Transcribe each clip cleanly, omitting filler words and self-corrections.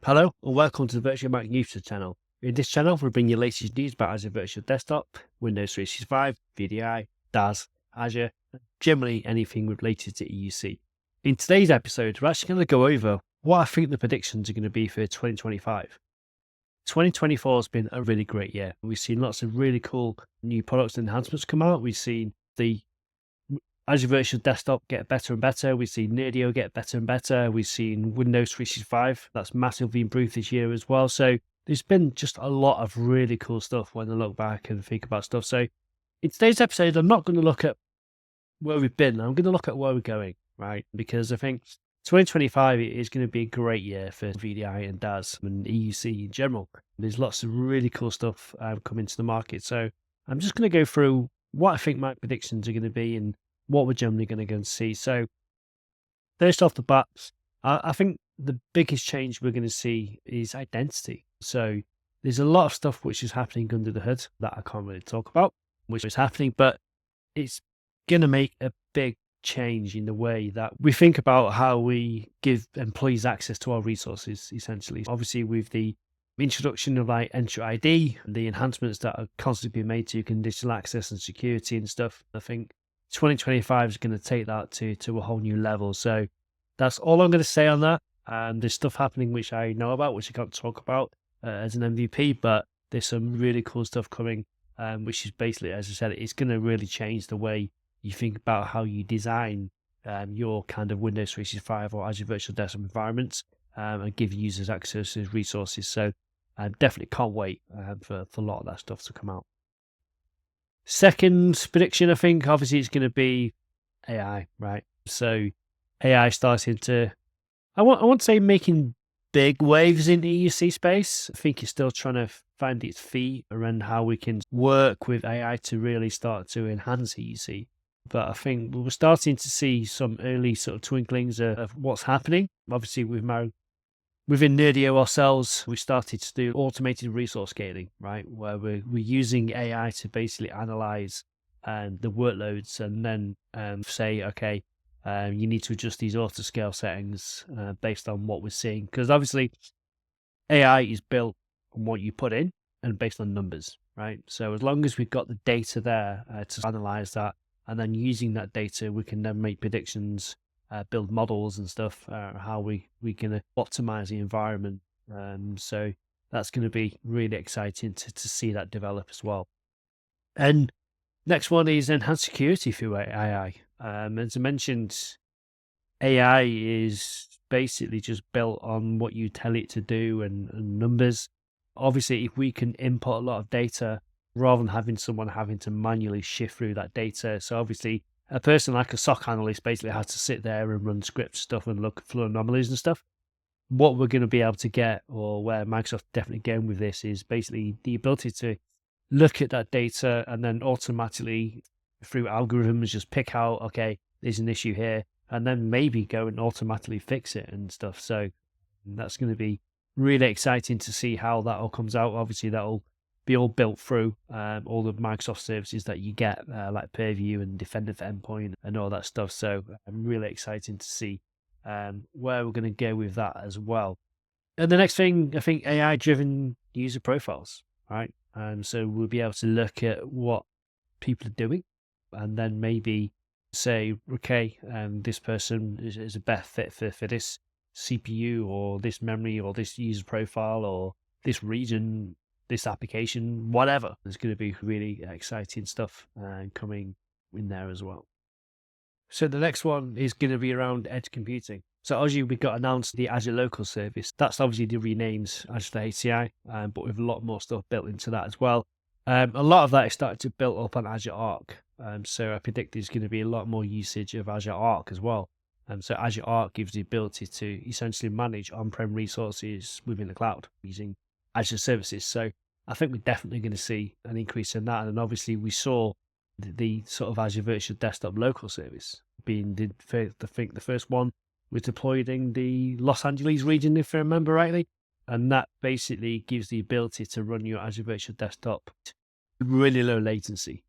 Hello and welcome to the Virtual Mac YouTube channel. In this channel, we bring you latest news about Azure Virtual Desktop, Windows 365, VDI, DAS, Azure, and generally anything related to EUC. In today's episode, we're actually going to go over what I think the predictions are going to be for 2025. 2024 has been a really great year. We've seen lots of really cool new products and enhancements come out. We've seen the Azure Virtual Desktop get better and better. We've seen Nerdio get better and better. We've seen Windows 365. That's massively improved this year as well. So there's been just a lot of really cool stuff when I look back and think about stuff. So in today's episode, I'm not going to look at where we've been. I'm going to look at where we're going, right? Because I think 2025 is going to be a great year for VDI and DAS and EUC in general. There's lots of really cool stuff coming to the market. So I'm just going to go through what I think my predictions are going to be and what we're generally going to go and see. So first off the bat, I think the biggest change we're going to see is identity. So there's a lot of stuff which is happening under the hood that I can't really talk about, which is happening, but it's going to make a big change in the way that we think about how we give employees access to our resources, essentially. Obviously, with the introduction of like Entry ID and the enhancements that are constantly being made to conditional access and security and stuff, I think 2025 is going to take that to a whole new level. So that's all I'm going to say on that. And there's stuff happening which I know about, which I can't talk about as an MVP, but there's some really cool stuff coming, which is basically, as I said, it's going to really change the way you think about how you design your kind of Windows 365 or Azure Virtual Desktop environments and give users access to resources. So I definitely can't wait for a lot of that stuff to come out. Second prediction, I think, obviously, it's going to be AI, right? So AI starting to, I want to say making big waves in the EUC space. I think it's still trying to find its feet around how we can work with AI to really start to enhance EUC. But I think we're starting to see some early sort of twinklings of what's happening. Obviously, within Nerdio ourselves, we started to do automated resource scaling, right? Where we're using AI to basically analyze the workloads and then say, okay, you need to adjust these auto scale settings based on what we're seeing. Because obviously, AI is built on what you put in and based on numbers, right? So as long as we've got the data there to analyze that, and then using that data, we can then make predictions, build models and stuff, how we can optimize the environment. So that's going to be really exciting to see that develop as well. And next one is enhanced security through AI. As I mentioned, AI is basically just built on what you tell it to do and numbers. Obviously, if we can input a lot of data rather than having someone having to manually shift through that data. So obviously, a person like a SOC analyst basically has to sit there and run script stuff and look for anomalies and stuff. What we're going to be able to get, or where Microsoft definitely going with this, is basically the ability to look at that data and then automatically, through algorithms, just pick out, okay, there's an issue here, and then maybe go and automatically fix it and stuff. So that's going to be really exciting to see how that all comes out. Obviously, that'll be all built through all the Microsoft services that you get, like Purview and Defender for Endpoint and all that stuff. So I'm really excited to see where we're going to go with that as well. And the next thing, I think AI-driven user profiles, right? So we'll be able to look at what people are doing and then maybe say, okay, this person is a better fit for this CPU or this memory or this user profile or this region, this application, whatever. There's going to be really exciting stuff coming in there as well. So the next one is going to be around edge computing. So as we got announced the Azure Local Service, that's obviously the renamed Azure HCI, but with a lot more stuff built into that as well. A lot of that is starting to build up on Azure Arc. So I predict there's going to be a lot more usage of Azure Arc as well. So Azure Arc gives the ability to essentially manage on-prem resources within the cloud using Azure services. So I think we're definitely going to see an increase in that. And obviously we saw the sort of Azure Virtual Desktop local service being the first one was deployed in the Los Angeles region, if I remember rightly. And that basically gives the ability to run your Azure Virtual Desktop with really low latency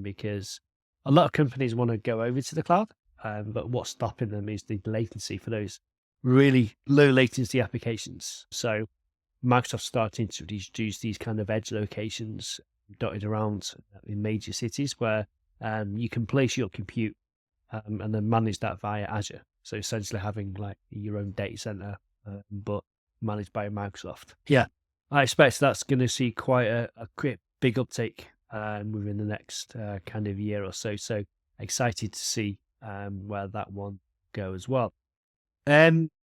because a lot of companies want to go over to the cloud, but what's stopping them is the latency for those really low latency applications. So Microsoft starting to introduce these kind of edge locations dotted around in major cities where you can place your compute and then manage that via Azure. So essentially having like your own data center, but managed by Microsoft. Yeah, I expect that's going to see quite a quick, big uptake within the next kind of year or so. So excited to see where that one go as well.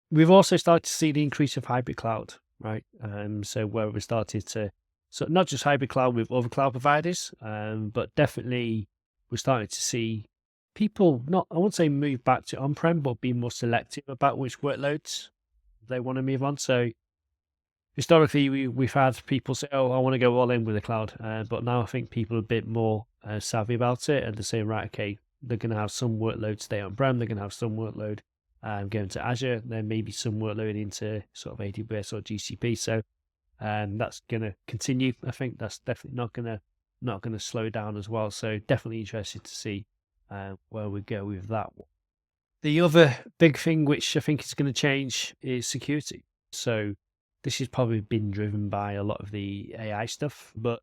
We've also started to see the increase of hybrid cloud, right? So where we started to, so not just hybrid cloud with other cloud providers, but definitely we're starting to see people not, I won't say move back to on-prem, but be more selective about which workloads they want to move on. So historically, we've had people say, "Oh, I want to go all in with the cloud," but now I think people are a bit more savvy about it, and they're saying, "Right, okay, they're going to have some workload stay on-prem, they're going to have some workload going to Azure, then maybe some workload into sort of AWS or GCP." So that's going to continue. I think that's definitely not going to slow down as well. So definitely interested to see where we go with that one. The other big thing which I think is going to change is security. So this has probably been driven by a lot of the AI stuff, but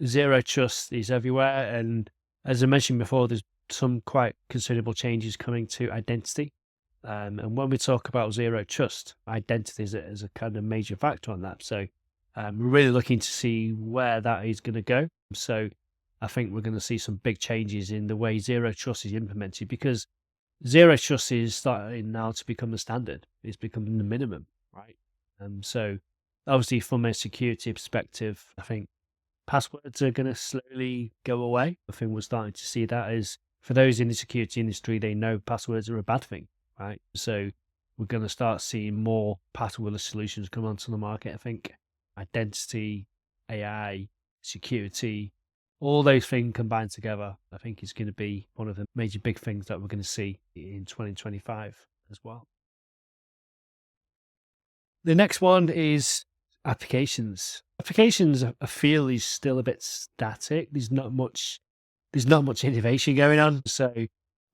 zero trust is everywhere. And as I mentioned before, there's some quite considerable changes coming to identity. And when we talk about zero trust, identity is a kind of major factor on that. So we're really looking to see where that is going to go. So I think we're going to see some big changes in the way zero trust is implemented, because zero trust is starting now to become the standard. It's becoming the minimum, right? So obviously from a security perspective, I think passwords are going to slowly go away. I think we're starting to see that as, for those in the security industry, they know passwords are a bad thing, right? So we're going to start seeing more passwordless solutions come onto the market. I think identity, AI, security, all those things combined together, I think is going to be one of the major big things that we're going to see in 2025 as well. The next one is applications. Applications, I feel, is still a bit static. There's not much innovation going on. So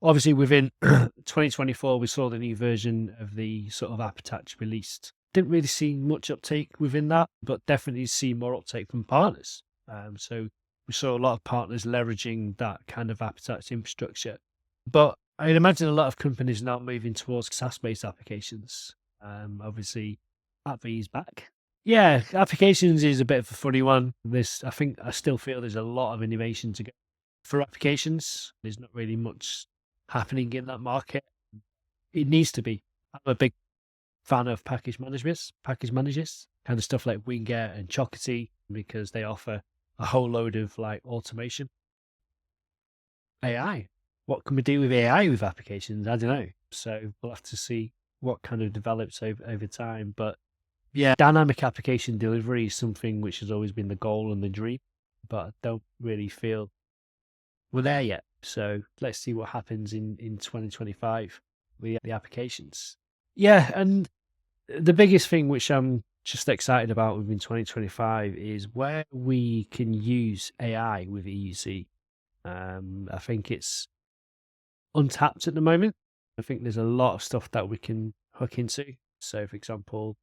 obviously within 2024, we saw the new version of the sort of app attach released. Didn't really see much uptake within that, but definitely see more uptake from partners. So we saw a lot of partners leveraging that kind of app attach infrastructure. But I'd imagine a lot of companies now moving towards SaaS-based applications. Obviously, AppV is back. Yeah, applications is a bit of a funny one. I still feel there's a lot of innovation to go for applications. There's not really much happening in that market. It needs to be. I'm a big fan of package managers, kind of stuff like Winger and Chocolatey, because they offer a whole load of like automation. AI. What can we do with AI with applications? I don't know. So we'll have to see what kind of develops over time. But yeah, dynamic application delivery is something which has always been the goal and the dream, but I don't really feel we're there yet. So let's see what happens in 2025 with the applications. Yeah, and the biggest thing which I'm just excited about within 2025 is where we can use AI with EUC. I think it's untapped at the moment. I think there's a lot of stuff that we can hook into. So, for example,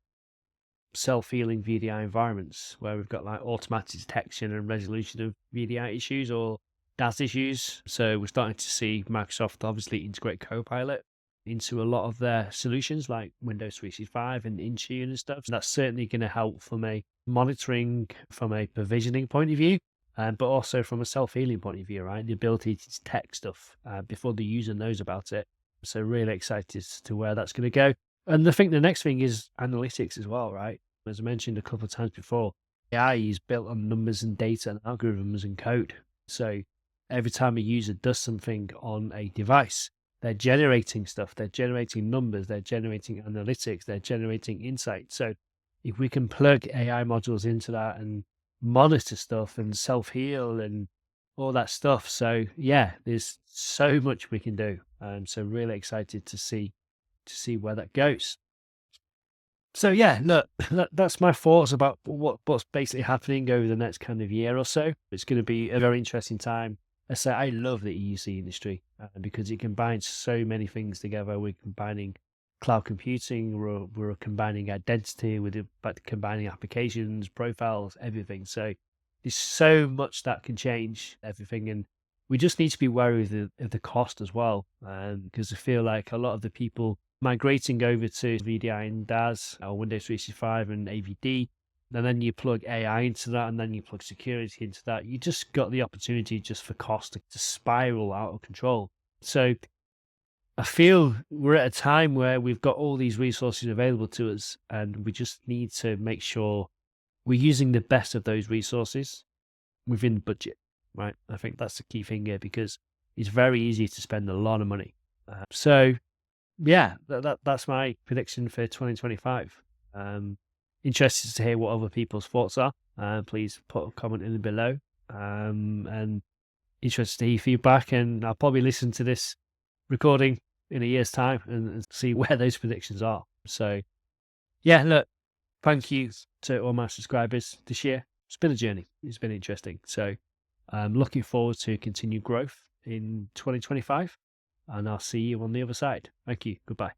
self-healing VDI environments where we've got like automatic detection and resolution of VDI issues or DAS issues. So we're starting to see Microsoft obviously integrate Copilot into a lot of their solutions like Windows 365 and Intune and stuff. So that's certainly going to help from a monitoring, from a provisioning point of view, but also from a self-healing point of view, right? The ability to detect stuff before the user knows about it. So really excited to where that's going to go. And I think the next thing is analytics as well, right? As I mentioned a couple of times before, AI is built on numbers and data and algorithms and code. So every time a user does something on a device, they're generating stuff, they're generating numbers, they're generating analytics, they're generating insight. So if we can plug AI modules into that and monitor stuff and self-heal and all that stuff. So yeah, there's so much we can do. So really excited to see where that goes. So yeah, look, that's my thoughts about what's basically happening over the next kind of year or so. It's going to be a very interesting time. I say I love the EUC industry because it combines so many things together. We're combining cloud computing. We're combining identity with combining applications, profiles, everything. So there's so much that can change everything, and we just need to be wary of the cost as well, because I feel like a lot of the people migrating over to VDI and DAS or Windows 365 and AVD, and then you plug AI into that, and then you plug security into that, you just got the opportunity just for cost to spiral out of control. So I feel we're at a time where we've got all these resources available to us, and we just need to make sure we're using the best of those resources within budget, right? I think that's the key thing here, because it's very easy to spend a lot of money. So yeah, that's my prediction for 2025. Interested to hear what other people's thoughts are. Please put a comment in below. And interested to hear feedback, and I'll probably listen to this recording in a year's time and see where those predictions are. So yeah, look, thank you to all my subscribers this year. It's been a journey. It's been interesting. So I'm looking forward to continued growth in 2025, and I'll see you on the other side. Thank you. Goodbye.